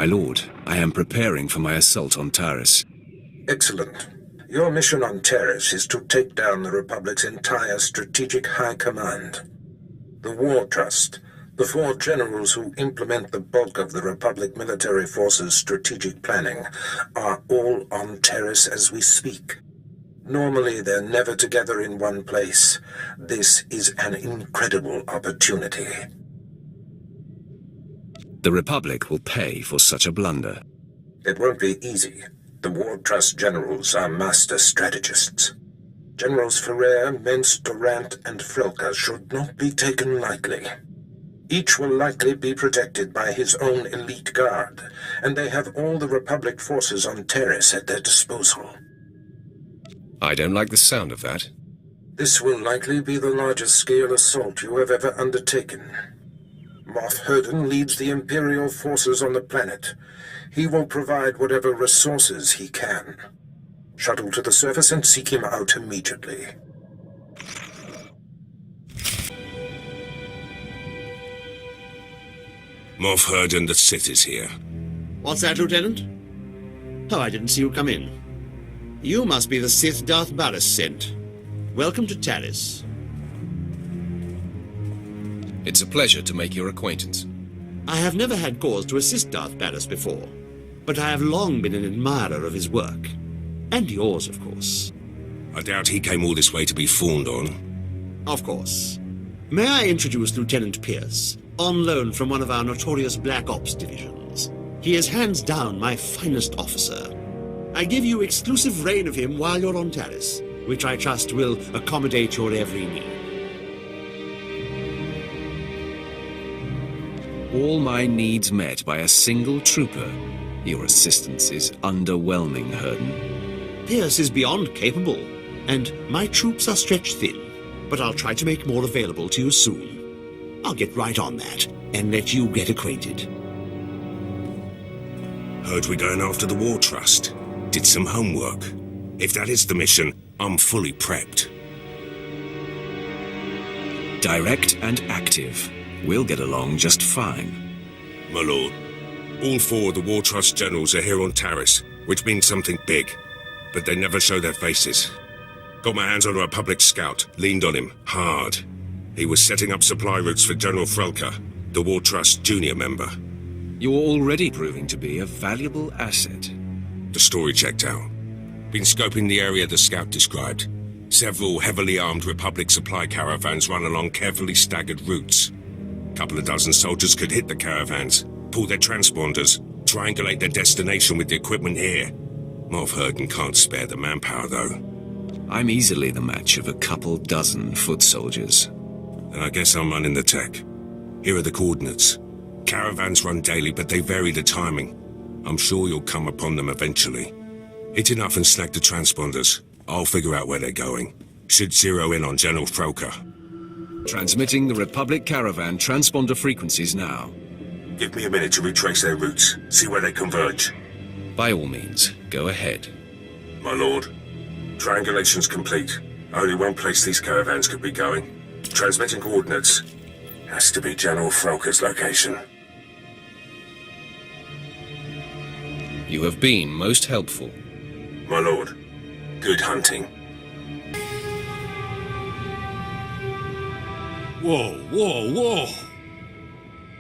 My lord, I am preparing for my assault on Taris. Excellent. Your mission on Taris is to take down the Republic's entire strategic high command. The War Trust, the 4 generals who implement the bulk of the Republic military force's strategic planning, are all on Taris as we speak. Normally, they're never together in one place. This is an incredible opportunity. The Republic will pay for such a blunder. It won't be easy. The War Trust generals are master strategists. Generals Ferrer, Mence, Durant, and Frelka should not be taken lightly. Each will likely be protected by his own elite guard, and they have all the Republic forces on Taris at their disposal. I don't like the sound of that. This will likely be the largest scale assault you have ever undertaken. Moff Herden leads the Imperial forces on the planet. He will provide whatever resources he can. Shuttle to the surface and seek him out immediately. Moff Herden, the Sith is here. What's that, Lieutenant? Oh, I didn't see you come in. You must be the Sith Darth Barris sent. Welcome to Taris. It's a pleasure to make your acquaintance. I have never had cause to assist Darth Barris before, but I have long been an admirer of his work. And yours, of course. I doubt he came all this way to be fawned on. Of course. May I introduce Lieutenant Pierce, on loan from one of our notorious Black Ops divisions. He is hands down my finest officer. I give you exclusive reign of him while you're on Taris, which I trust will accommodate your every need. All my needs met by a single trooper. Your assistance is underwhelming, Herden. Pierce is beyond capable, and my troops are stretched thin, but I'll try to make more available to you soon. I'll get right on that, and let you get acquainted. Heard we're going after the War Trust. Did some homework. If that is the mission, I'm fully prepped. Direct and active. We'll get along just fine. My lord, all 4 of the War Trust generals are here on Taris, which means something big. But they never show their faces. Got my hands on a Republic scout, leaned on him, hard. He was setting up supply routes for General Frelka, the War Trust junior member. You're already proving to be a valuable asset. The story checked out. Been scoping the area the scout described. Several heavily armed Republic supply caravans run along carefully staggered routes. Couple of dozen soldiers could hit the caravans, pull their transponders, triangulate their destination with the equipment here. Moff Herden can't spare the manpower, though. I'm easily the match of a couple dozen foot soldiers. Then I guess I'm running the tech. Here are the coordinates. Caravans run daily, but they vary the timing. I'm sure you'll come upon them eventually. Hit enough and snag the transponders. I'll figure out where they're going. Should zero in on General Frelka. Transmitting the Republic caravan transponder frequencies now. Give me a minute to retrace their routes, see where they converge. By all means, go ahead. My lord, triangulation's complete. Only one place these caravans could be going. Transmitting coordinates. Has to be General Frelka's location. You have been most helpful. My lord, good hunting. Whoa, whoa, whoa!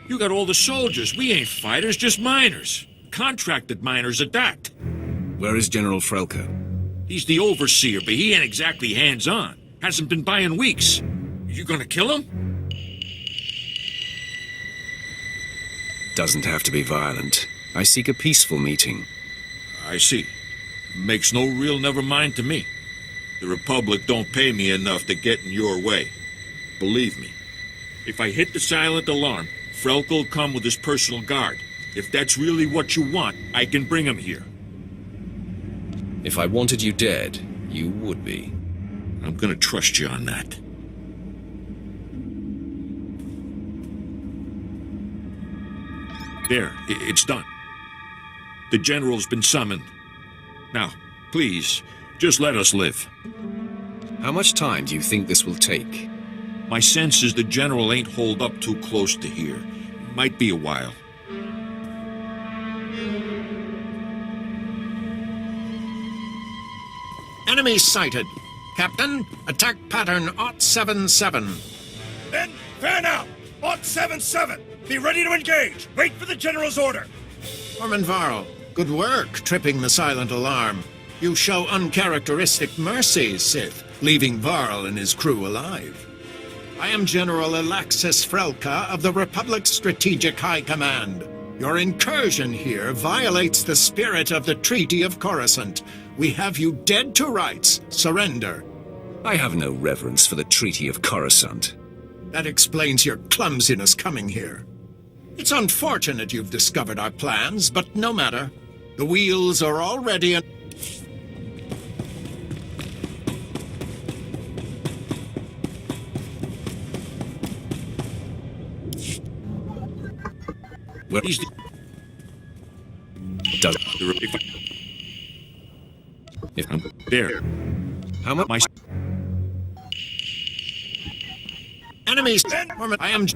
You got all the soldiers. We ain't fighters, just miners. Contracted miners at that. Where is General Frelka? He's the overseer, but he ain't exactly hands-on. Hasn't been by in weeks. You gonna kill him? Doesn't have to be violent. I seek a peaceful meeting. I see. Makes no real never mind to me. The Republic don't pay me enough to get in your way. Believe me. If I hit the silent alarm, Frelka will come with his personal guard. If that's really what you want, I can bring him here. If I wanted you dead, you would be. I'm gonna trust you on that. There, it's done. The General's been summoned. Now, please, just let us live. How much time do you think this will take? My sense is the General ain't holed up too close to here. Might be a while. Enemy sighted. Captain, attack pattern 077. Then, fan out! 077! Be ready to engage! Wait for the General's order! Foreman Varl, good work tripping the silent alarm. You show uncharacteristic mercy, Sith, leaving Varl and his crew alive. I am General Alexis Frelka of the Republic's Strategic High Command. Your incursion here violates the spirit of the Treaty of Coruscant. We have you dead to rights. Surrender. I have no reverence for the Treaty of Coruscant. That explains your clumsiness coming here. It's unfortunate you've discovered our plans, but no matter. The wheels are already in... Well, he's... Does... If I'm there. How much... My... Enemies! I am...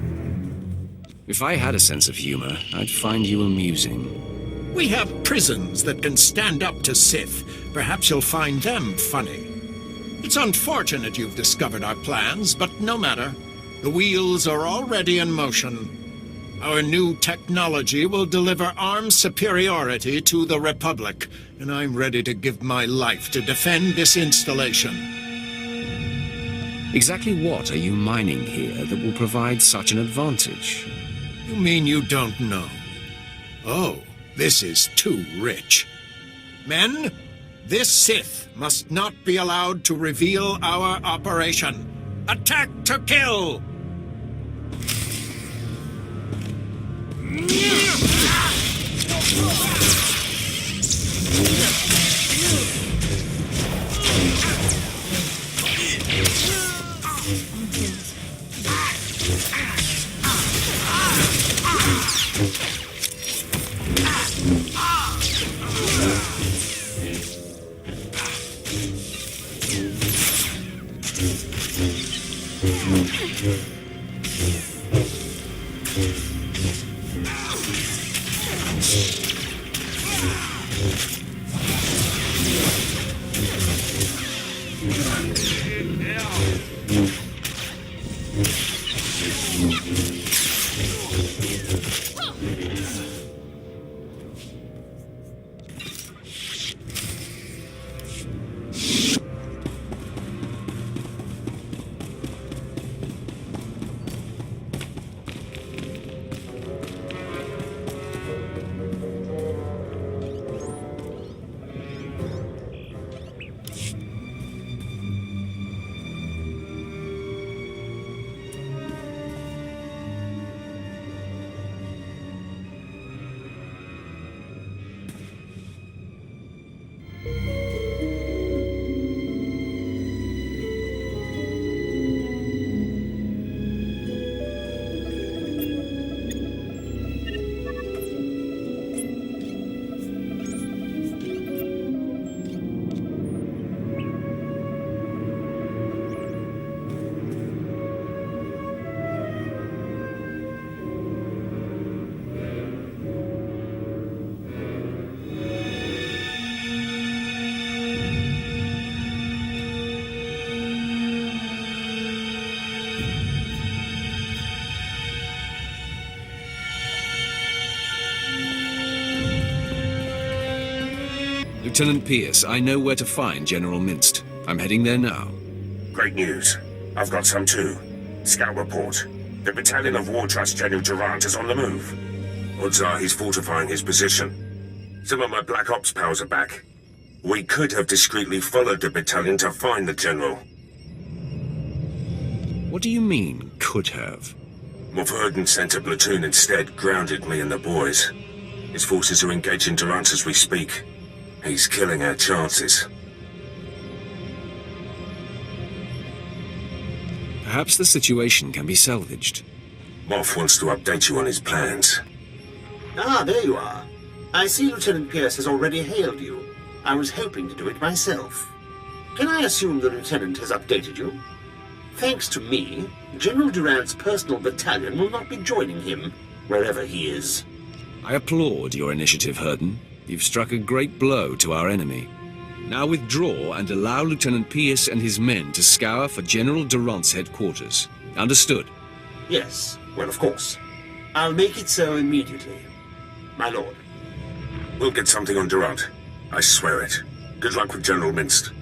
If I had a sense of humor, I'd find you amusing. We have prisons that can stand up to Sith. Perhaps you'll find them funny. It's unfortunate you've discovered our plans, but no matter. The wheels are already in motion. Our new technology will deliver armed superiority to the Republic, and I'm ready to give my life to defend this installation. Exactly what are you mining here that will provide such an advantage? You mean you don't know? Oh, this is too rich. Men, this Sith must not be allowed to reveal our operation. Attack to kill! Lieutenant Pierce, I know where to find General Minst. I'm heading there now. Great news. I've got some too. Scout report. The battalion of War Trust General Durant is on the move. Odds are he's fortifying his position. Some of my Black Ops pals are back. We could have discreetly followed the battalion to find the General. What do you mean, could have? Moff Herden sent a platoon instead, grounded me and the boys. His forces are engaging Durant as we speak. He's killing our chances. Perhaps the situation can be salvaged. Moff wants to update you on his plans. Ah, there you are. I see Lieutenant Pierce has already hailed you. I was hoping to do it myself. Can I assume the Lieutenant has updated you? Thanks to me, General Durant's personal battalion will not be joining him, wherever he is. I applaud your initiative, Herden. You've struck a great blow to our enemy. Now withdraw and allow Lieutenant Pierce and his men to scour for General Durant's headquarters. Understood? Yes, Well, of course. I'll make it so immediately. My lord. We'll get something on Durant. I swear it. Good luck with General Minst.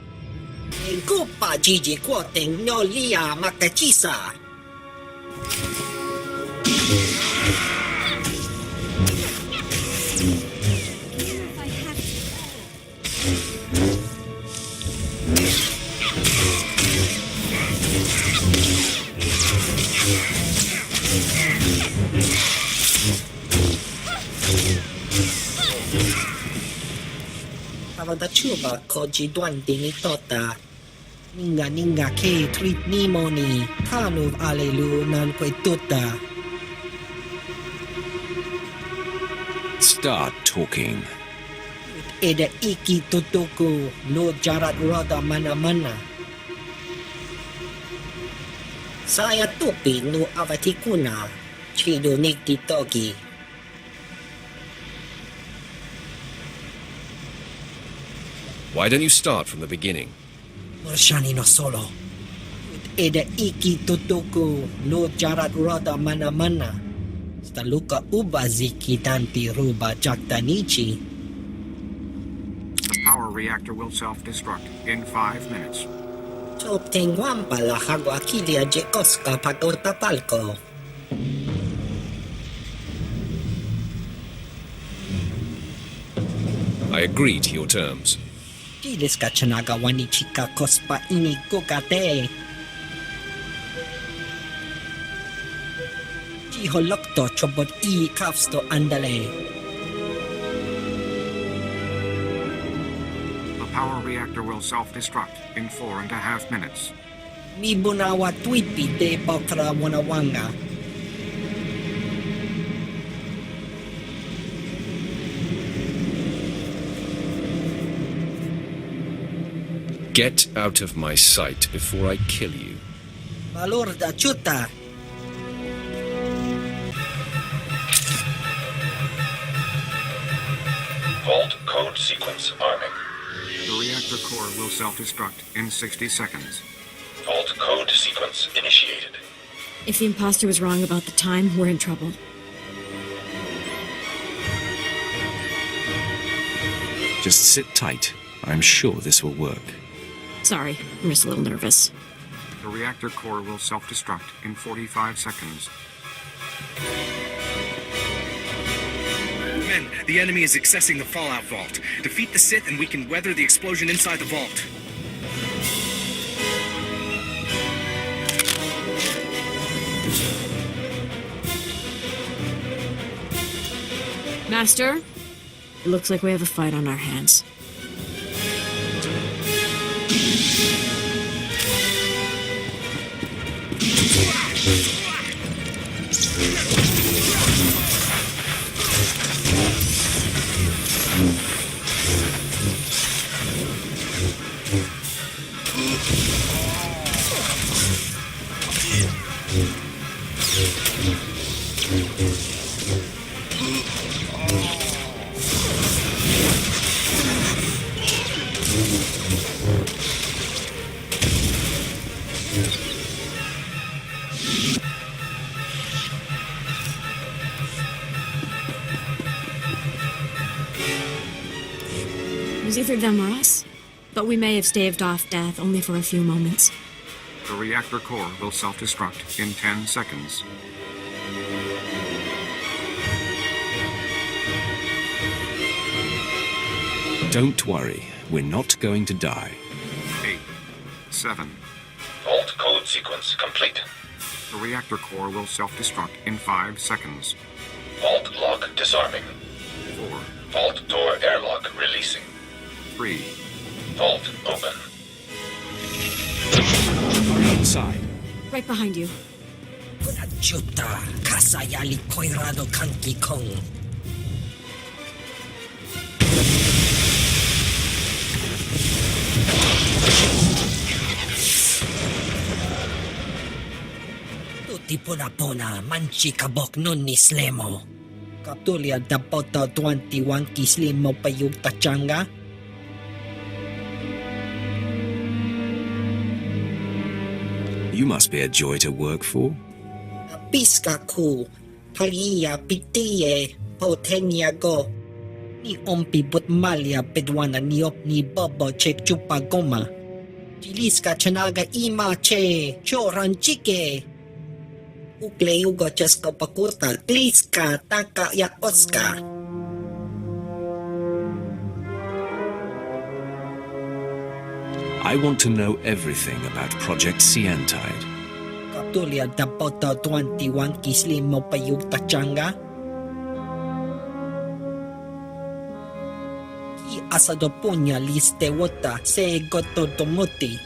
Incupa Gigi Quoting no lia Makachisa. Avada chuba koji duandi ni tota. Ninga ke treat ni moni. Tanuv alelu nan kwe tota. Start talking. Eda iki totoku no jarat roda mana. Saya tupi no avatikuna. Chido nikti togi. Why don't you start from the beginning? Morshani no solo. Eda iki totoku no jarat roda mana. Staluka ubaziki tanti ruba jaktanichi. The power reactor will self-destruct in 5 minutes. Top tengwam pala hagwa kilia jekoska pagotapalko. I agree to your terms. Diles kachanaga wani chika kospa ini kokate. Jiholokto chobot I kafsto andale. The power reactor will self-destruct in 4.5 minutes. Mi bunawa tweetpi de pokra wanawanga. Get out of my sight before I kill you. Valorda chuta. Vault code sequence arming. The reactor core will self-destruct in 60 seconds. Vault code sequence initiated. If the imposter was wrong about the time, we're in trouble. Just sit tight. I'm sure this will work. Sorry, I'm just a little nervous. The reactor core will self-destruct in 45 seconds. Men, the enemy is accessing the Fallout Vault. Defeat the Sith and we can weather the explosion inside the vault. Master, it looks like we have a fight on our hands. It was either them or us, but we may have staved off death only for a few moments. The reactor core will self-destruct in 10 seconds. Don't worry, we're not going to die. 8, 7. Vault code sequence complete. The reactor core will self-destruct in 5 seconds. Vault lock disarming. 4, Vault door airlock releasing. 3, Vault open. Outside. Right behind you. Juta kasayali koirado kanki kong. Tuti puna manchi kabok nun ni slemo. Kaptulia dapota 21 kislimo payug tachanga. You must be a joy to work for. Piskaku, Talia Pitie, Poteniago. Ni ompi but malia pedwana ni op ni bobo che chupa goma. Jiliska chanaga ima che, choran chike. Ukle ugo chesko pakurta, kliska taka ya oska. I want to know everything about Project Siantide. Katulia dapoto 21 kisli mo payug tachanga. Ki asado punya liste wota se goto tomuti.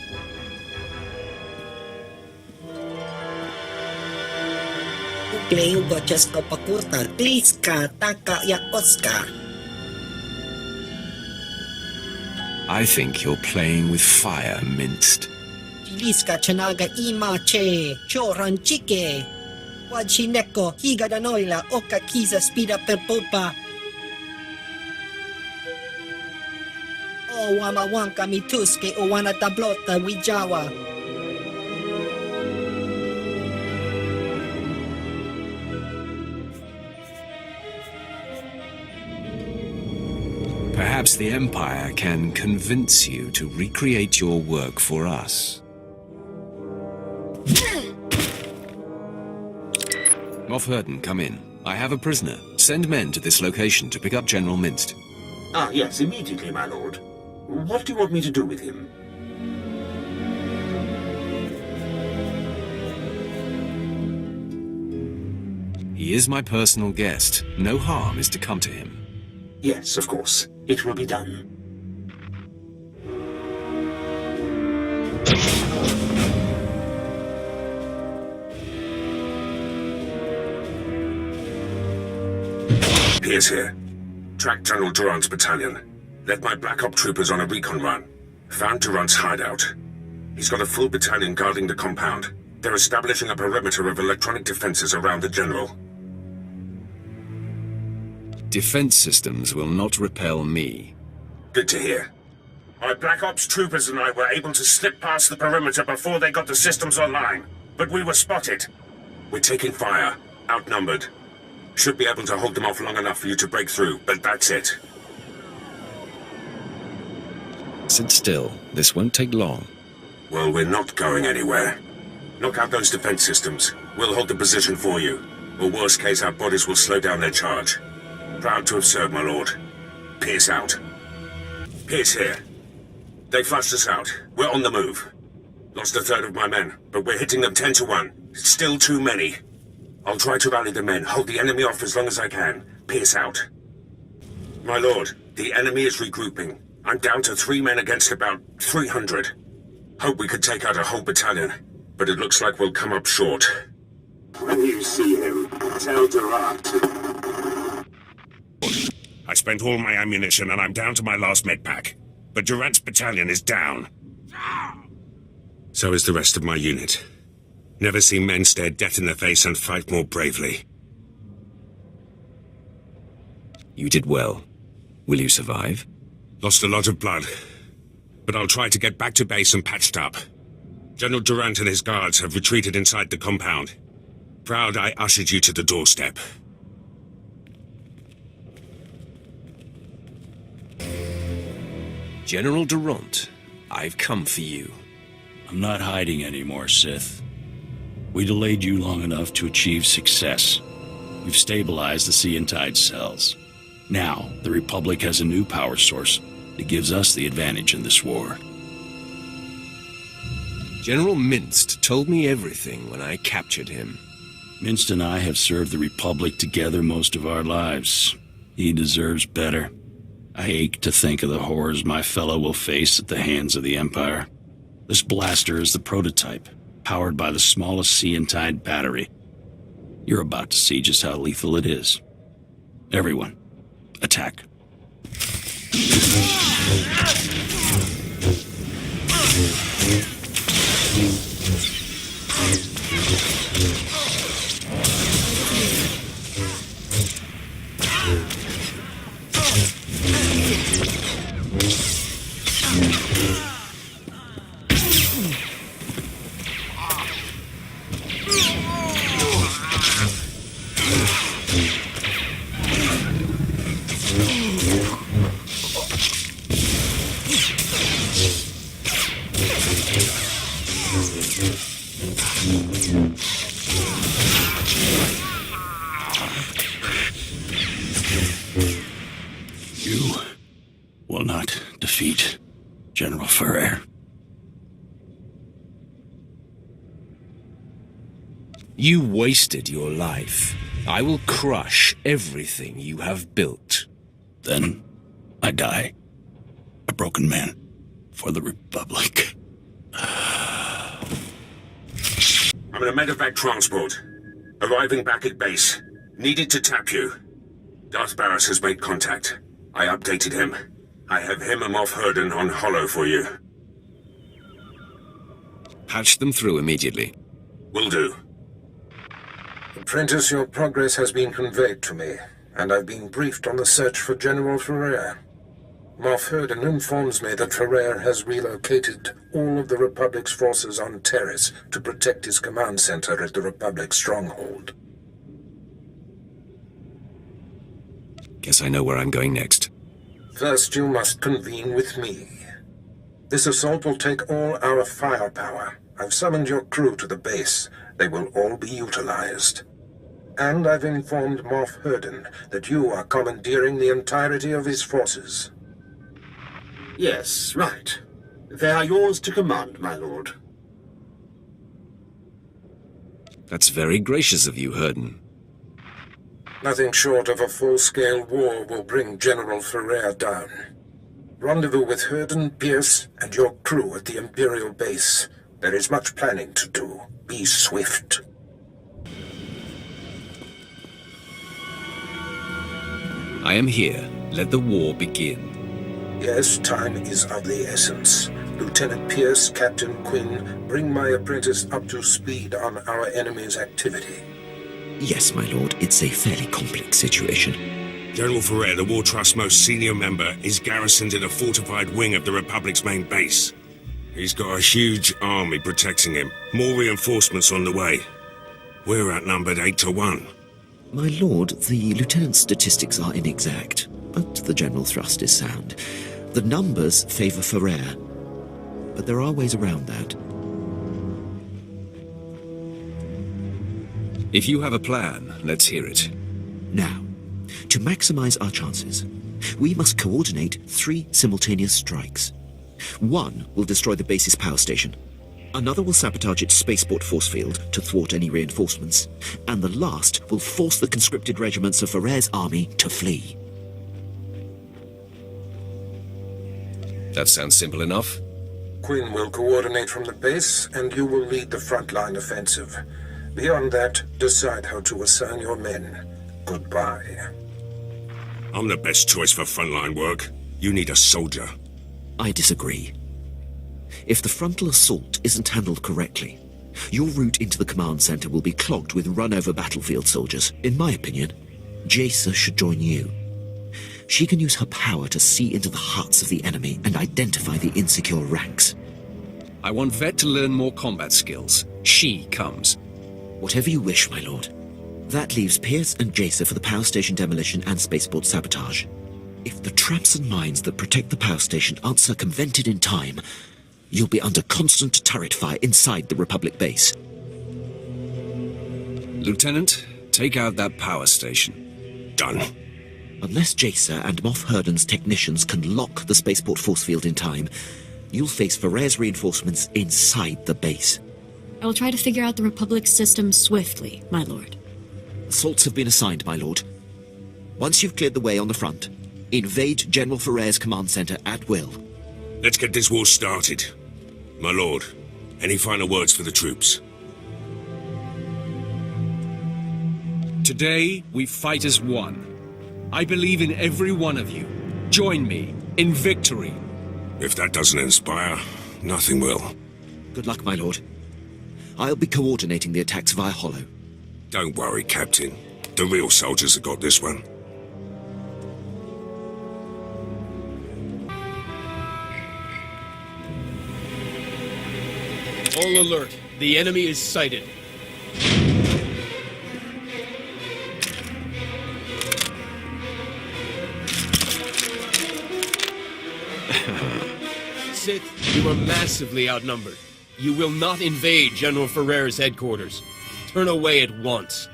Ukle ugo chesko pakurta, kliska taka ya oska. I think you're playing with fire, Minced. Jiliska chanaga ima che, choran chike. Wajineko, higa da noila, oka kiza spida per popa. O wama wanka mituske o wana tablota wijawa. Perhaps the Empire can convince you to recreate your work for us. Moff Hurden, come in. I have a prisoner. Send men to this location to pick up General Minced. Ah, yes, immediately, my lord. What do you want me to do with him? He is my personal guest. No harm is to come to him. Yes, of course. It will be done. Pierce here. Track General Durant's battalion. Led my Black Op troopers on a recon run. Found Durant's hideout. He's got a full battalion guarding the compound. They're establishing a perimeter of electronic defenses around the General. Defense systems will not repel me. Good to hear. My Black Ops troopers and I were able to slip past the perimeter before they got the systems online, but we were spotted. We're taking fire, outnumbered. Should be able to hold them off long enough for you to break through, but that's it. Sit still. This won't take long. Well, we're not going anywhere. Knock out those defense systems. We'll hold the position for you. Or worst case, our bodies will slow down their charge. Proud to have served, my lord. Pierce out. Pierce here. They flushed us out. We're on the move. Lost a third of my men, but we're hitting them 10 to 1. It's still too many. I'll try to rally the men, hold the enemy off as long as I can. Pierce out. My lord, the enemy is regrouping. I'm down to 3 men against about 300. Hope we could take out a whole battalion, but it looks like we'll come up short. When you see him, tell Durant. I spent all my ammunition and I'm down to my last med pack. But Durant's battalion is down. So is the rest of my unit. Never seen men stare death in the face and fight more bravely. You did well. Will you survive? Lost a lot of blood. But I'll try to get back to base and patched up. General Durant and his guards have retreated inside the compound. Proud I ushered you to the doorstep. General Durant, I've come for you. I'm not hiding anymore, Sith. We delayed you long enough to achieve success. We've stabilized the Siantide cells. Now, the Republic has a new power source that gives us the advantage in this war. General Minced told me everything when I captured him. Minced and I have served the Republic together most of our lives. He deserves better. I ache to think of the horrors my fellow will face at the hands of the Empire. This blaster is the prototype, powered by the smallest Siantide battery. You're about to see just how lethal it is. Everyone, attack. defeat General Ferrer. You wasted your life. I will crush everything you have built. Then I die. A broken man for the Republic. I'm in a medevac transport. Arriving back at base. Needed to tap you. Darth Barris has made contact. I updated him. I have him and Moff Herden on Hollow for you. Patch them through immediately. Will do. Apprentice, your progress has been conveyed to me, and I've been briefed on the search for General Ferrer. Moff Herden informs me that Ferrer has relocated all of the Republic's forces on Terrace to protect his command center at the Republic stronghold. Guess I know where I'm going next. First, you must convene with me. This assault will take all our firepower. I've summoned your crew to the base. They will all be utilized. And I've informed Moff Herden that you are commandeering the entirety of his forces. Yes, right. They are yours to command, my lord. That's very gracious of you, Herden. Nothing short of a full-scale war will bring General Ferrer down. Rendezvous with Herden, Pierce, and your crew at the Imperial base. There is much planning to do. Be swift. I am here. Let the war begin. Yes, time is of the essence. Lieutenant Pierce, Captain Quinn, bring my apprentice up to speed on our enemy's activity. Yes, my lord. It's a fairly complex situation. General Ferrer, the War Trust's most senior member, is garrisoned in a fortified wing of the Republic's main base. He's got a huge army protecting him. More reinforcements on the way. We're outnumbered 8-1. My lord, the lieutenant's statistics are inexact, but the general thrust is sound. The numbers favor Ferrer, but there are ways around that. If you have a plan, let's hear it. Now, to maximize our chances, we must coordinate 3 simultaneous strikes. One will destroy the base's power station. Another will sabotage its spaceport force field to thwart any reinforcements. And the last will force the conscripted regiments of Ferrer's army to flee. That sounds simple enough. Quinn will coordinate from the base, and you will lead the frontline offensive. Beyond that, decide how to assign your men. Goodbye. I'm the best choice for frontline work. You need a soldier. I disagree. If the frontal assault isn't handled correctly, your route into the command center will be clogged with run-over battlefield soldiers. In my opinion, Jacer should join you. She can use her power to see into the hearts of the enemy and identify the insecure ranks. I want Vet to learn more combat skills. She comes. Whatever you wish, my lord. That leaves Pierce and Jacer for the power station demolition and spaceport sabotage. If the traps and mines that protect the power station aren't circumvented in time, you'll be under constant turret fire inside the Republic base. Lieutenant, take out that power station. Done. Unless Jacer and Moff Herden's technicians can lock the spaceport force field in time, you'll face Ferrer's reinforcements inside the base. I will try to figure out the Republic's system swiftly, my lord. Assaults have been assigned, my lord. Once you've cleared the way on the front, invade General Ferrer's command center at will. Let's get this war started. My lord, any final words for the troops? Today, we fight as one. I believe in every one of you. Join me in victory. If that doesn't inspire, nothing will. Good luck, my lord. I'll be coordinating the attacks via Hollow. Don't worry, Captain. The real soldiers have got this one. All alert. The enemy is sighted. Sith, you are massively outnumbered. You will not invade General Ferrer's headquarters. Turn away at once.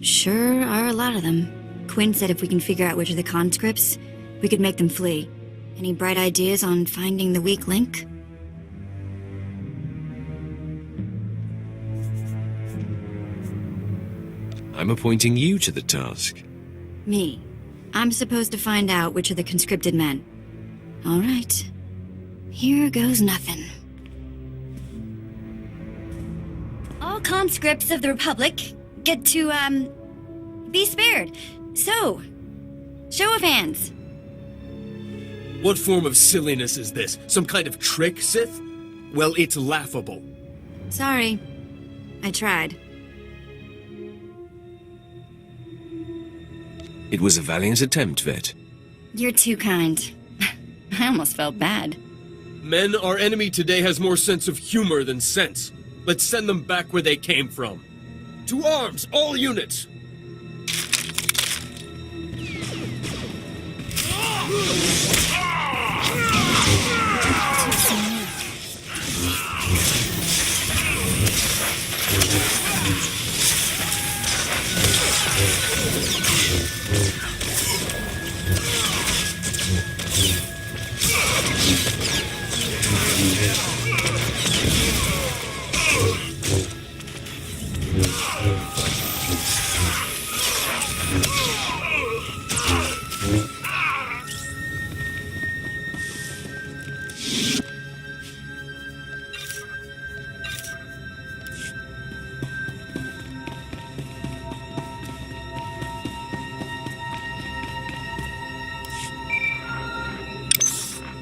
Sure are a lot of them. Quinn said if we can figure out which are the conscripts, we could make them flee. Any bright ideas on finding the weak link? I'm appointing you to the task. Me. I'm supposed to find out which are the conscripted men. All right. Here goes nothing. All conscripts of the Republic get to, be spared. So, show of hands. What form of silliness is this? Some kind of trick, Sith? Well, it's laughable. Sorry. I tried. It was a valiant attempt, Vet. You're too kind. I almost felt bad. Men, our enemy today has more sense of humor than sense. Let's send them back where they came from. To arms, all units!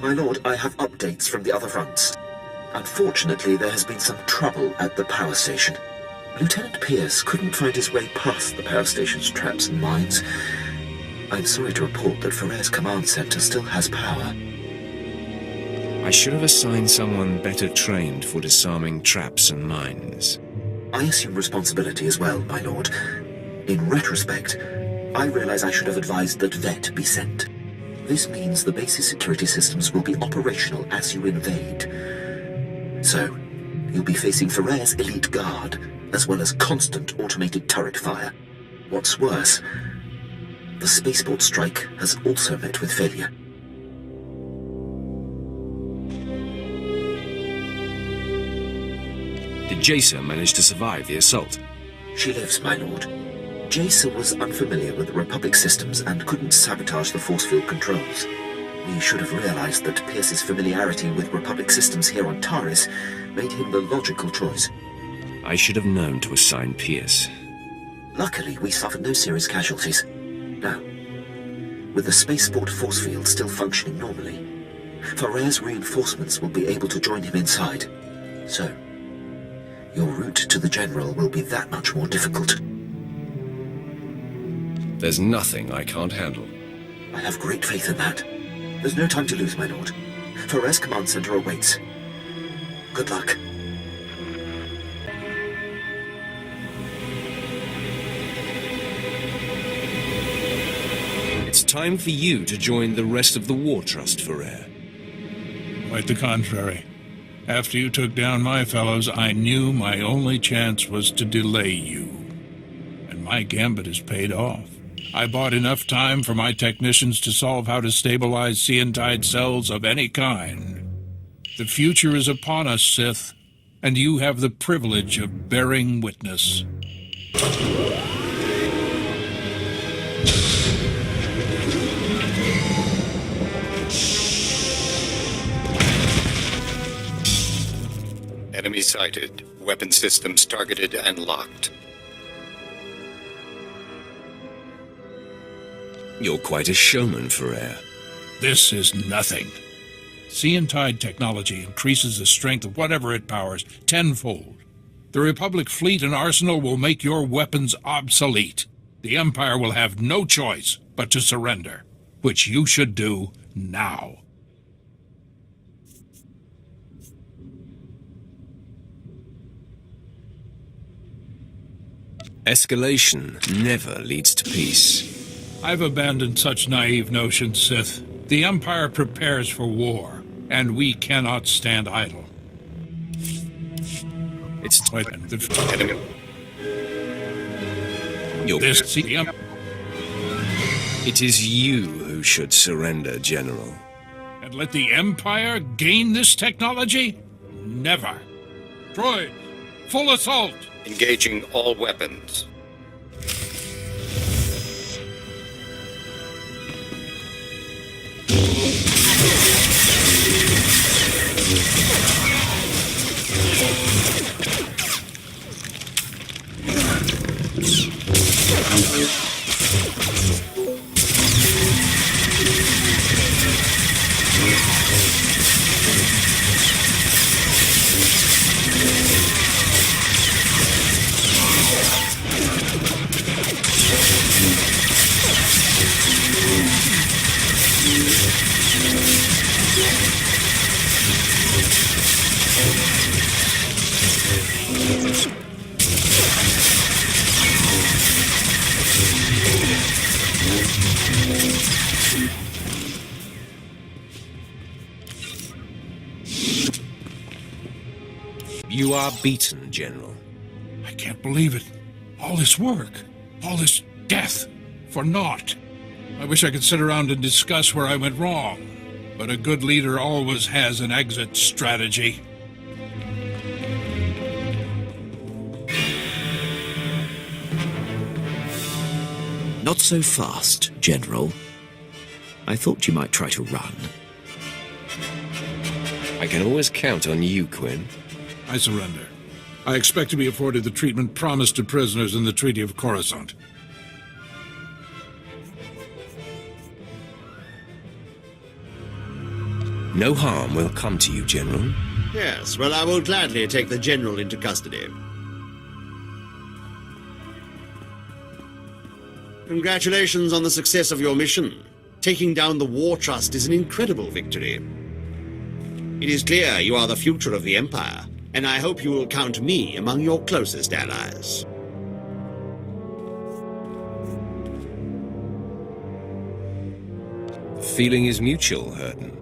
My lord, I have updates from the other fronts. Unfortunately, there has been some trouble at the power station. Lieutenant Pierce couldn't find his way past the power station's traps and mines. I'm sorry to report that Ferrer's command center still has power. I should have assigned someone better trained for disarming traps and mines. I assume responsibility as well, my lord. In retrospect, I realize I should have advised that Vet be sent. This means the base's security systems will be operational as you invade. So, you'll be facing Ferrer's elite guard, as well as constant automated turret fire. What's worse, the spaceport strike has also met with failure. Did Jason manage to survive the assault? She lives, my lord. Jason was unfamiliar with the Republic systems and couldn't sabotage the force field controls. We should have realized that Pierce's familiarity with Republic systems here on Taris made him the logical choice. I should have known to assign Pierce. Luckily, we suffered no serious casualties. Now, with the spaceport force field still functioning normally, Ferrer's reinforcements will be able to join him inside. So, your route to the General will be that much more difficult. There's nothing I can't handle. I have great faith in that. There's no time to lose, my lord. Ferrer's command center awaits. Good luck. It's time for you to join the rest of the War Trust, Ferrer. Quite the contrary. After you took down my fellows, I knew my only chance was to delay you. And my gambit has paid off. I bought enough time for my technicians to solve how to stabilize Seantide cells of any kind. The future is upon us, Sith, and you have the privilege of bearing witness. Enemy sighted. Weapon systems targeted and locked. You're quite a showman, Ferrer. This is nothing. Seantide technology increases the strength of whatever it powers tenfold. The Republic fleet and arsenal will make your weapons obsolete. The Empire will have no choice but to surrender, which you should do now. Escalation never leads to peace. I've abandoned such naive notions, Sith. The Empire prepares for war, and we cannot stand idle. It's time. It is you who should surrender, General. I'd let the Empire gain this technology? Never. Droid, full assault! Engaging all weapons. You are beaten, General. I can't believe it. All this work, all this death, for naught. I wish I could sit around and discuss where I went wrong, but a good leader always has an exit strategy. Not so fast, General. I thought you might try to run. I can always count on you, Quinn. I surrender. I expect to be afforded the treatment promised to prisoners in the Treaty of Coruscant. No harm will come to you, General. Yes, well, I will gladly take the General into custody. Congratulations on the success of your mission. Taking down the War Trust is an incredible victory. It is clear you are the future of the Empire, and I hope you will count me among your closest allies. The feeling is mutual, Herden.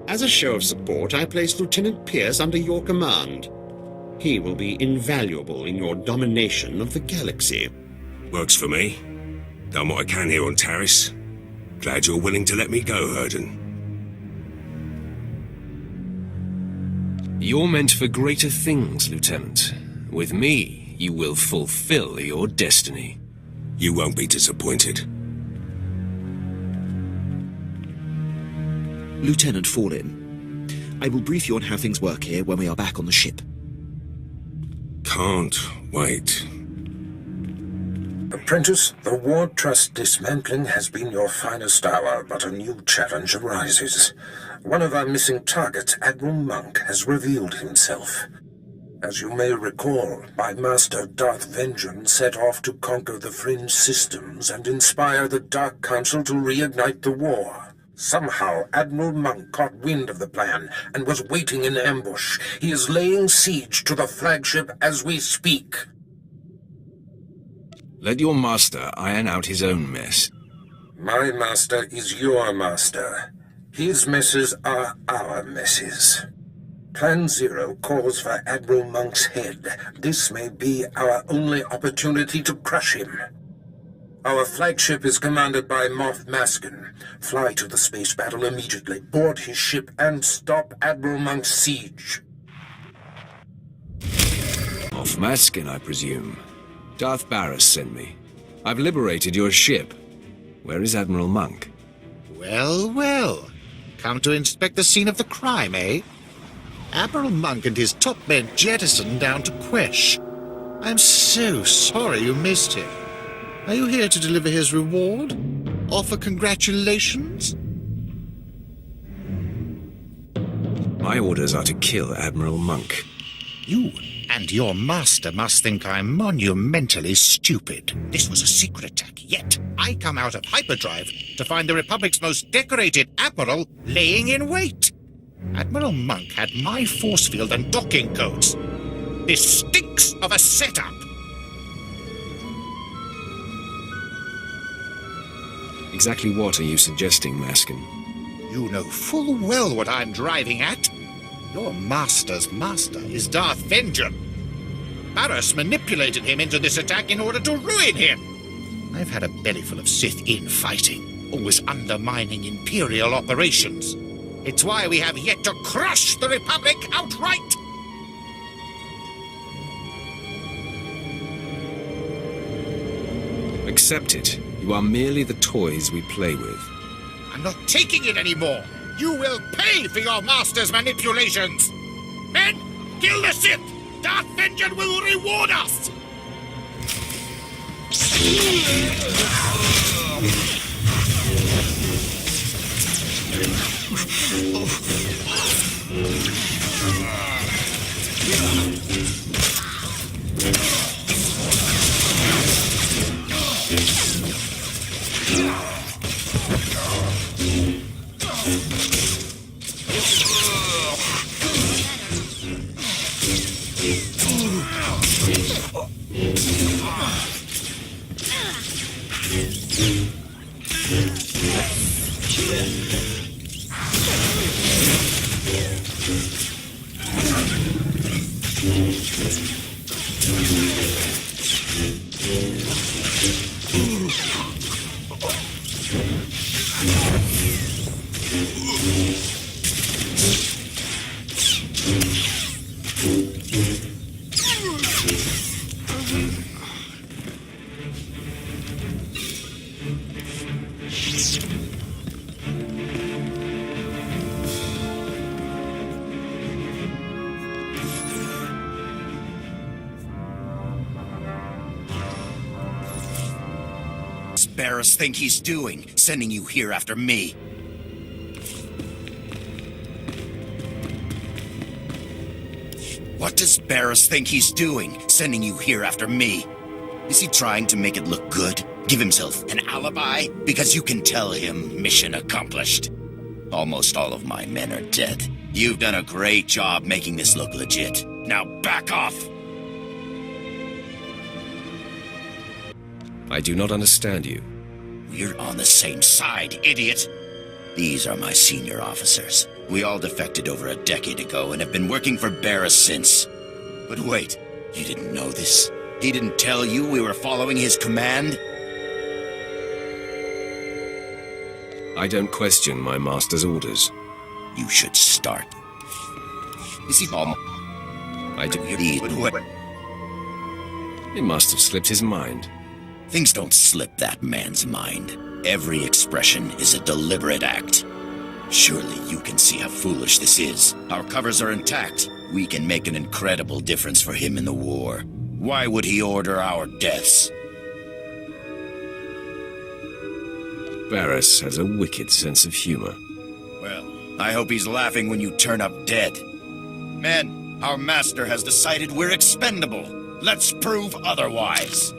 As a show of support, I place Lieutenant Pierce under your command. He will be invaluable in your domination of the galaxy. Works for me. Done what I can here on Taris. Glad you're willing to let me go, Herden. You're meant for greater things, Lieutenant. With me, you will fulfill your destiny. You won't be disappointed. Lieutenant Fallin, I will brief you on how things work here when we are back on the ship. Can't wait. Apprentice, the War Trust dismantling has been your finest hour, but a new challenge arises. One of our missing targets, Admiral Monk, has revealed himself. As you may recall, my master Darth Vengeance set off to conquer the Fringe systems and inspire the Dark Council to reignite the war. Somehow, Admiral Monk caught wind of the plan and was waiting in ambush. He is laying siege to the flagship as we speak. Let your master iron out his own mess. My master is your master. His messes are our messes. Plan Zero calls for Admiral Monk's head. This may be our only opportunity to crush him. Our flagship is commanded by Moff Maskin. Fly to the space battle immediately, board his ship, and stop Admiral Monk's siege. Moff Maskin, I presume. Darth Barris sent me. I've liberated your ship. Where is Admiral Monk? Well, well. Come to inspect the scene of the crime, eh? Admiral Monk and his top men jettisoned down to Quesh. I'm so sorry you missed him. Are you here to deliver his reward? Offer congratulations? My orders are to kill Admiral Monk. You and your master must think I'm monumentally stupid. This was a secret attack, yet I come out of hyperdrive to find the Republic's most decorated admiral laying in wait. Admiral Monk had my force field and docking codes. This stinks of a setup. Exactly what are you suggesting, Maskin? You know full well what I'm driving at. Your master's master is Darth Vengeance. Barris manipulated him into this attack in order to ruin him. I've had a bellyful of Sith infighting, always undermining Imperial operations. It's why we have yet to crush the Republic outright! Accept it. You are merely the toys we play with. I'm not taking it anymore! You will pay for your master's manipulations! Men, kill the Sith! Darth Vengeance will reward us! Barris think he's doing, sending you here after me? What does Barris think he's doing, sending you here after me? Is he trying to make it look good? Give himself an alibi? Because you can tell him mission accomplished. Almost all of my men are dead. You've done a great job making this look legit. Now back off! I do not understand you. We're on the same side, idiot! These are my senior officers. We all defected over a decade ago and have been working for Barris since. But wait, you didn't know this? He didn't tell you we were following his command? I don't question my master's orders. You should start. Is he bomb? I do. But what? It must have slipped his mind. Things don't slip that man's mind. Every expression is a deliberate act. Surely you can see how foolish this is. Our covers are intact. We can make an incredible difference for him in the war. Why would he order our deaths? Barris has a wicked sense of humor. Well, I hope he's laughing when you turn up dead. Men, our master has decided we're expendable. Let's prove otherwise.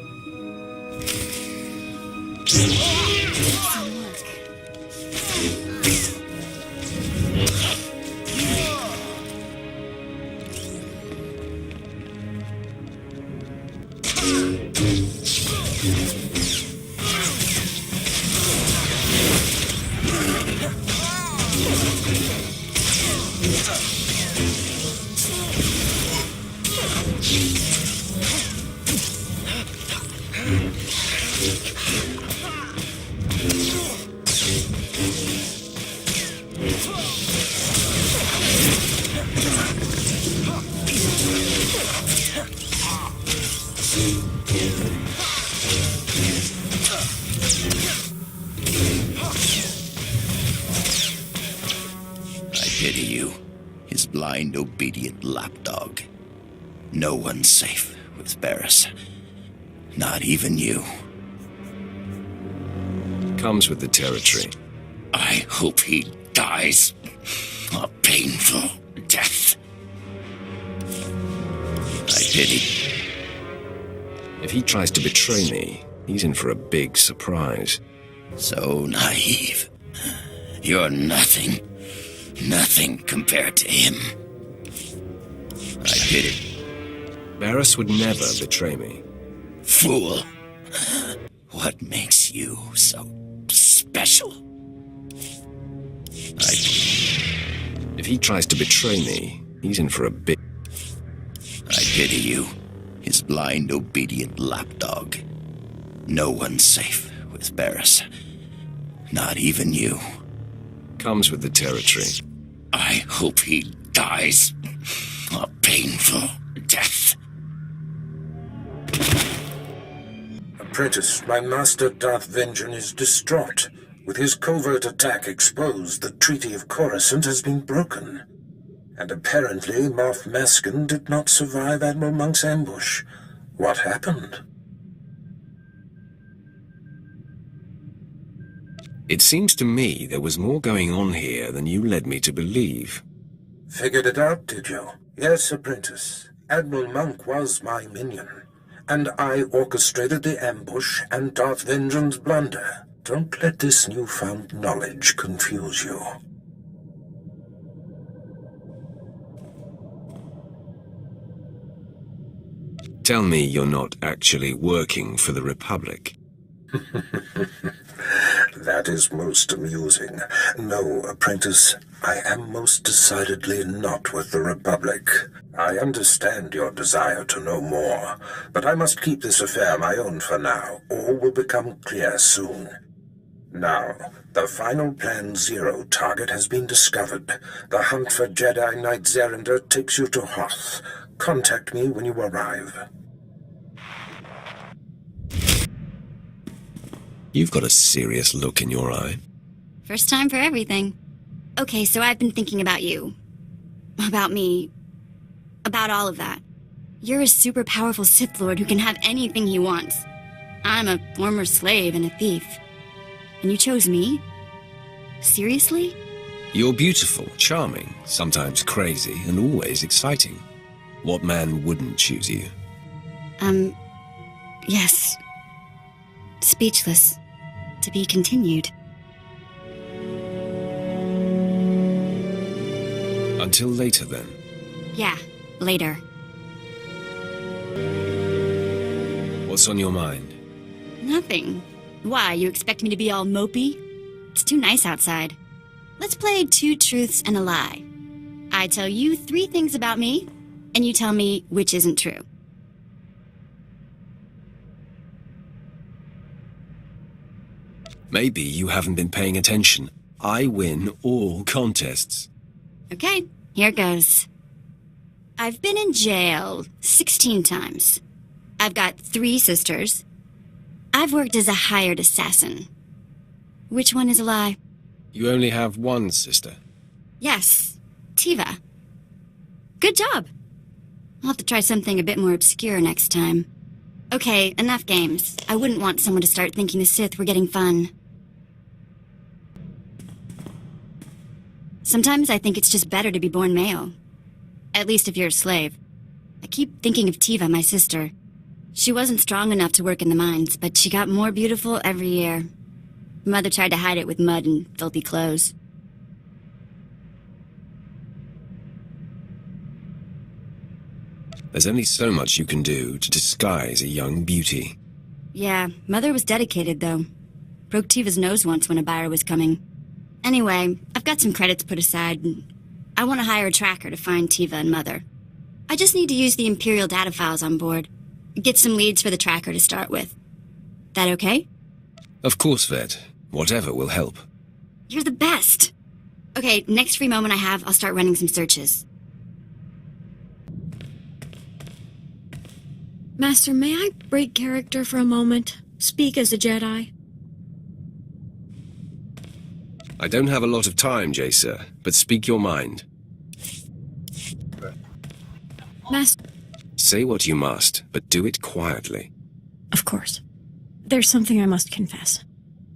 Obedient lapdog. No one's safe with Barris. Not even you. Comes with the territory. I hope he dies a painful death. I pity. If he tries to betray me, he's in for a big surprise. So naive. You're nothing. Nothing compared to him. I pity. Barris would never betray me. Fool. What makes you so special? If he tries to betray me, he's in for a big... I pity you, his blind, obedient lapdog. No one's safe with Barris. Not even you. Comes with the territory. I hope he dies a painful death. Apprentice, my master Darth Vengeance is distraught. With his covert attack exposed, the Treaty of Coruscant has been broken. And apparently Moff Maskin did not survive Admiral Monk's ambush. What happened? It seems to me there was more going on here than you led me to believe. Figured it out, did you? Yes, Apprentice. Admiral Monk was my minion, and I orchestrated the ambush and Darth Vengeance's blunder. Don't let this newfound knowledge confuse you. Tell me you're not actually working for the Republic. That is most amusing. No, Apprentice, I am most decidedly not with the Republic. I understand your desire to know more, but I must keep this affair my own for now. All will become clear soon. Now, the final Plan Zero target has been discovered. The hunt for Jedi Knight Zerinder takes you to Hoth. Contact me when you arrive. You've got a serious look in your eye. First time for everything. Okay, so I've been thinking about you. About me. About all of that. You're a super powerful Sith Lord who can have anything he wants. I'm a former slave and a thief. And you chose me? Seriously? You're beautiful, charming, sometimes crazy, and always exciting. What man wouldn't choose you? Yes. Speechless. To be continued. Until later, then. Yeah, later. What's on your mind? Nothing. Why, you expect me to be all mopey? It's too nice outside. Let's play 2 truths and a lie. I tell you 3 things about me, and you tell me which isn't true. Maybe you haven't been paying attention. I win all contests. Okay, here goes. I've been in jail 16 times. I've got 3 sisters. I've worked as a hired assassin. Which one is a lie? You only have one sister. Yes, Tiva. Good job. I'll have to try something a bit more obscure next time. Okay, enough games. I wouldn't want someone to start thinking the Sith were getting fun. Sometimes I think it's just better to be born male. At least if you're a slave. I keep thinking of Tiva, my sister. She wasn't strong enough to work in the mines, but she got more beautiful every year. Mother tried to hide it with mud and filthy clothes. There's only so much you can do to disguise a young beauty. Yeah, Mother was dedicated, though. Broke Tiva's nose once when a buyer was coming. Anyway, I've got some credits put aside. I want to hire a tracker to find Tiva and Mother. I just need to use the Imperial data files on board. Get some leads for the tracker to start with. That okay? Of course, Vet. Whatever will help. You're the best! Okay, next free moment I have, I'll start running some searches. Master, may I break character for a moment? Speak as a Jedi? I don't have a lot of time, Jacer, but speak your mind. Master... Say what you must, but do it quietly. Of course. There's something I must confess.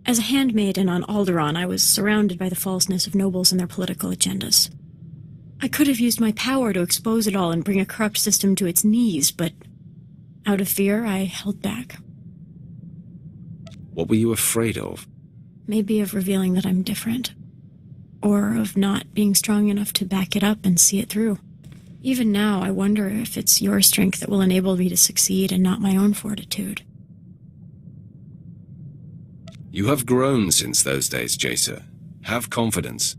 As a handmaiden on Alderaan, I was surrounded by the falseness of nobles and their political agendas. I could have used my power to expose it all and bring a corrupt system to its knees, but out of fear, I held back. What were you afraid of? Maybe of revealing that I'm different. Or of not being strong enough to back it up and see it through. Even now, I wonder if it's your strength that will enable me to succeed and not my own fortitude. You have grown since those days, Jacer. Have confidence.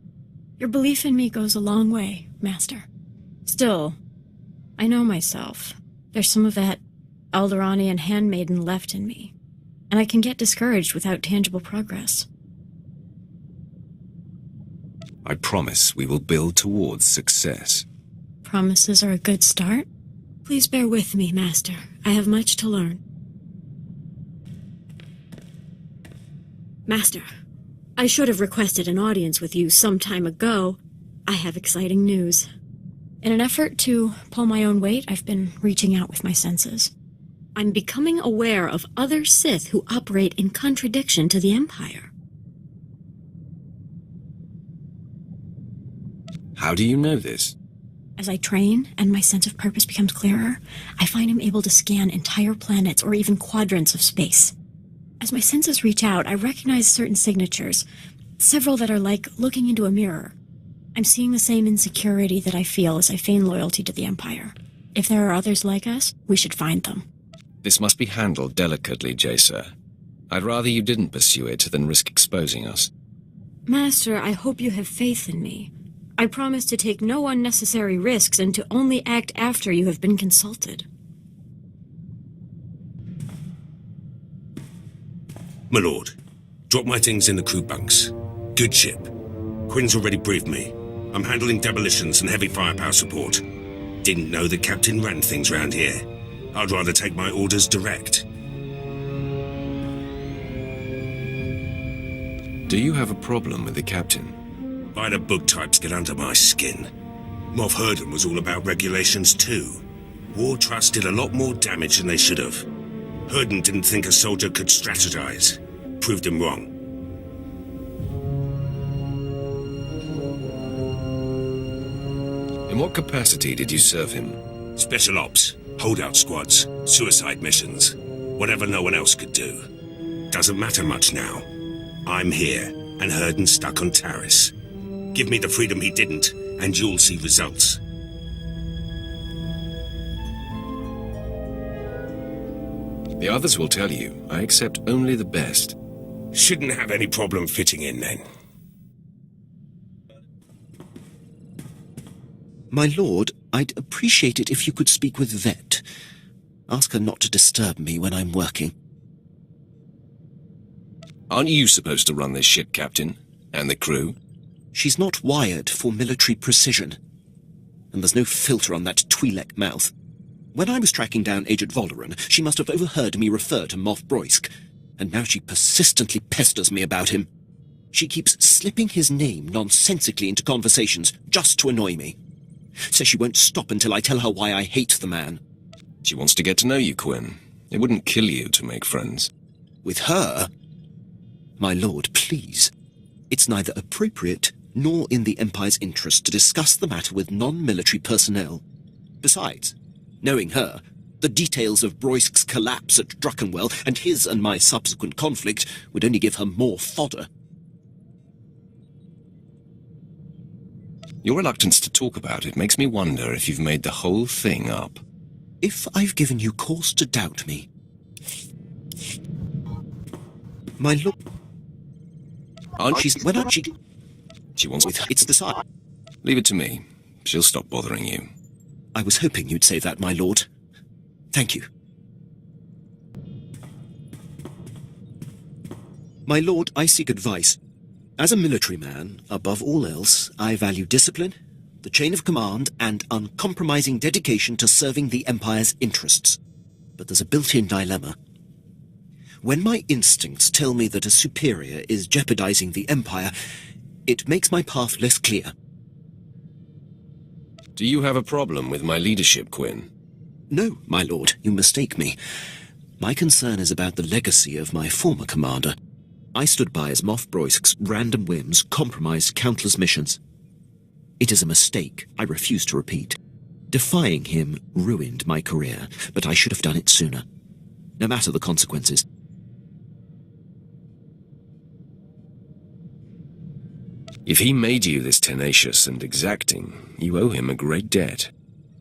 Your belief in me goes a long way, Master. Still, I know myself. There's some of that Alderaanian handmaiden left in me, and I can get discouraged without tangible progress. I promise we will build towards success. Promises are a good start. Please bear with me, Master. I have much to learn. Master, I should have requested an audience with you some time ago. I have exciting news. In an effort to pull my own weight, I've been reaching out with my senses. I'm becoming aware of other Sith who operate in contradiction to the Empire. How do you know this? As I train and my sense of purpose becomes clearer, I find I'm able to scan entire planets or even quadrants of space. As my senses reach out, I recognize certain signatures, several that are like looking into a mirror. I'm seeing the same insecurity that I feel as I feign loyalty to the Empire. If there are others like us, we should find them. This must be handled delicately, Jacer. I'd rather you didn't pursue it than risk exposing us. Master, I hope you have faith in me. I promise to take no unnecessary risks and to only act after you have been consulted. My lord, drop my things in the crew bunks. Good ship. Quinn's already briefed me. I'm handling demolitions and heavy firepower support. Didn't know the captain ran things round here. I'd rather take my orders direct. Do you have a problem with the captain? By the book types get under my skin. Moff Herden was all about regulations too. War Trust did a lot more damage than they should have. Herden didn't think a soldier could strategize. Proved him wrong. In what capacity did you serve him? Special ops, holdout squads, suicide missions. Whatever no one else could do. Doesn't matter much now. I'm here, and Herden's stuck on Taris. Give me the freedom he didn't, and you'll see results. The others will tell you, I accept only the best. Shouldn't have any problem fitting in, then. My lord, I'd appreciate it if you could speak with Vet. Ask her not to disturb me when I'm working. Aren't you supposed to run this ship, Captain? And the crew? She's not wired for military precision. And there's no filter on that Twi'lek mouth. When I was tracking down Agent Voleran, she must have overheard me refer to Moff Broisk, and now she persistently pesters me about him. She keeps slipping his name nonsensically into conversations just to annoy me. Says she won't stop until I tell her why I hate the man. She wants to get to know you, Quinn. It wouldn't kill you to make friends. With her? My lord, please. It's neither appropriate nor in the Empire's interest to discuss the matter with non-military personnel. Besides, knowing her, the details of Broisk's collapse at Druckenwell and his and my subsequent conflict would only give her more fodder. Your reluctance to talk about it makes me wonder if you've made the whole thing up. If I've given you cause to doubt me... My lord... Aren't she... When aren't she... She wants with her. It's the side. Leave it to me. She'll stop bothering you. I was hoping you'd say that, my lord. Thank you. My lord, I seek advice. As a military man, above all else, I value discipline, the chain of command, and uncompromising dedication to serving the Empire's interests. But there's a built-in dilemma. When my instincts tell me that a superior is jeopardizing the Empire, it makes my path less clear. Do you have a problem with my leadership, Quinn? No, my lord, you mistake me. My concern is about the legacy of my former commander. I stood by as Moff Broisk's random whims compromised countless missions. It is a mistake I refuse to repeat. Defying him ruined my career, but I should have done it sooner. No matter the consequences. If he made you this tenacious and exacting, you owe him a great debt.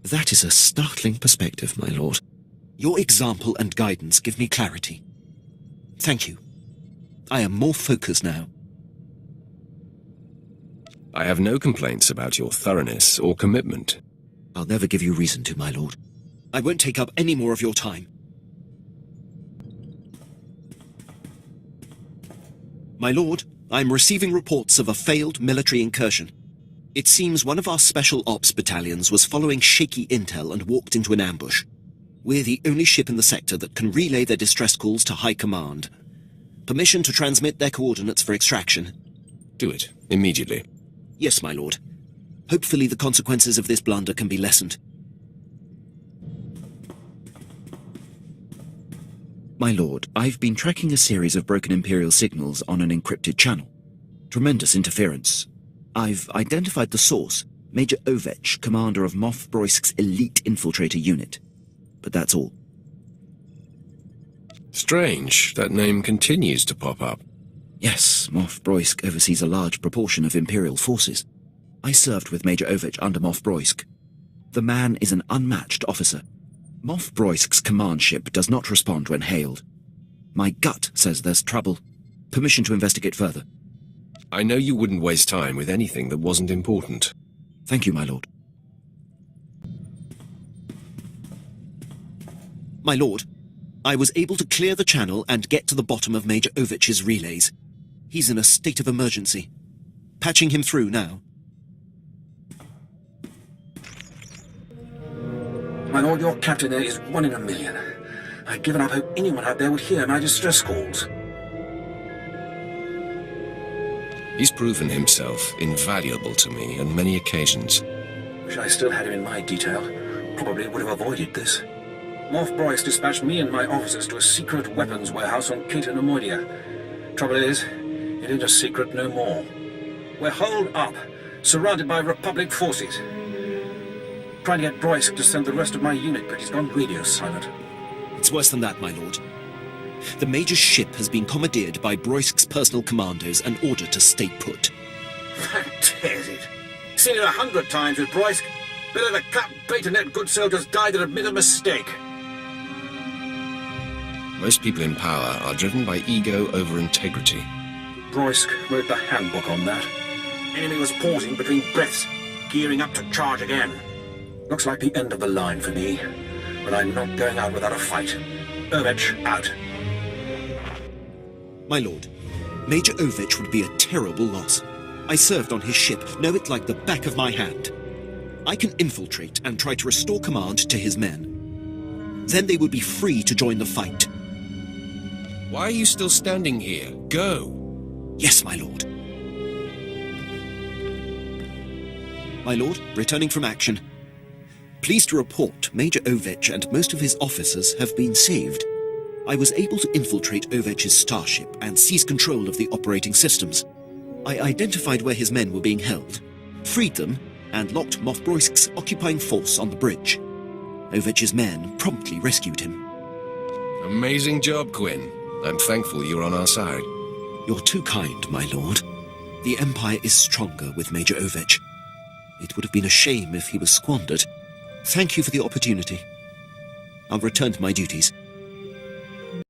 That is a startling perspective, my lord. Your example and guidance give me clarity. Thank you. I am more focused now. I have no complaints about your thoroughness or commitment. I'll never give you reason to, my lord. I won't take up any more of your time. My lord, I'm receiving reports of a failed military incursion. It seems one of our special ops battalions was following shaky intel and walked into an ambush. We're the only ship in the sector that can relay their distress calls to High Command. Permission to transmit their coordinates for extraction. Do it, immediately. Yes, my lord. Hopefully the consequences of this blunder can be lessened. My lord, I've been tracking a series of broken Imperial signals on an encrypted channel. Tremendous interference. I've identified the source, Major Ovech, commander of Moff Broisk's elite infiltrator unit. But that's all. Strange, that name continues to pop up. Yes, Moff Broisk oversees a large proportion of Imperial forces. I served with Major Ovech under Moff Broisk. The man is an unmatched officer. Moff Broisk's command ship does not respond when hailed. My gut says there's trouble. Permission to investigate further. I know you wouldn't waste time with anything that wasn't important. Thank you, my lord. My lord, I was able to clear the channel and get to the bottom of Major Ovech's relays. He's in a state of emergency. Patching him through now. My lord, your captain there is 1 in a million. I've given up hope anyone out there would hear my distress calls. He's proven himself invaluable to me on many occasions. Wish I still had him in my detail. Probably would have avoided this. Moff Broisk dispatched me and my officers to a secret weapons warehouse on Cato Nemoidia. Trouble is, it ain't a secret no more. We're holed up, surrounded by Republic forces. Trying to get Broisk to send the rest of my unit, but he's gone radio silent. It's worse than that, my lord. The Major's ship has been commandeered by Broisk's personal commandos and ordered to stay put. That tears it. Seen it 100 times with Broisk. Better to cut bait and let good soldiers die than admit a mistake. Most people in power are driven by ego over integrity. Broisk wrote the handbook on that. Enemy was pausing between breaths, gearing up to charge again. Looks like the end of the line for me, but I'm not going out without a fight. Ovech out. My lord, Major Ovech would be a terrible loss. I served on his ship, know it like the back of my hand. I can infiltrate and try to restore command to his men. Then they would be free to join the fight. Why are you still standing here? Go! Yes, my lord. My lord, returning from action. Pleased to report Major Ovech and most of his officers have been saved. I was able to infiltrate Ovech's starship and seize control of the operating systems. I identified where his men were being held, freed them, and locked Moff Broisk's occupying force on the bridge. Ovech's men promptly rescued him. Amazing job, Quinn. I'm thankful you're on our side. You're too kind, my lord. The Empire is stronger with Major Ovech. It would have been a shame if he was squandered. Thank you for the opportunity. I'll return to my duties.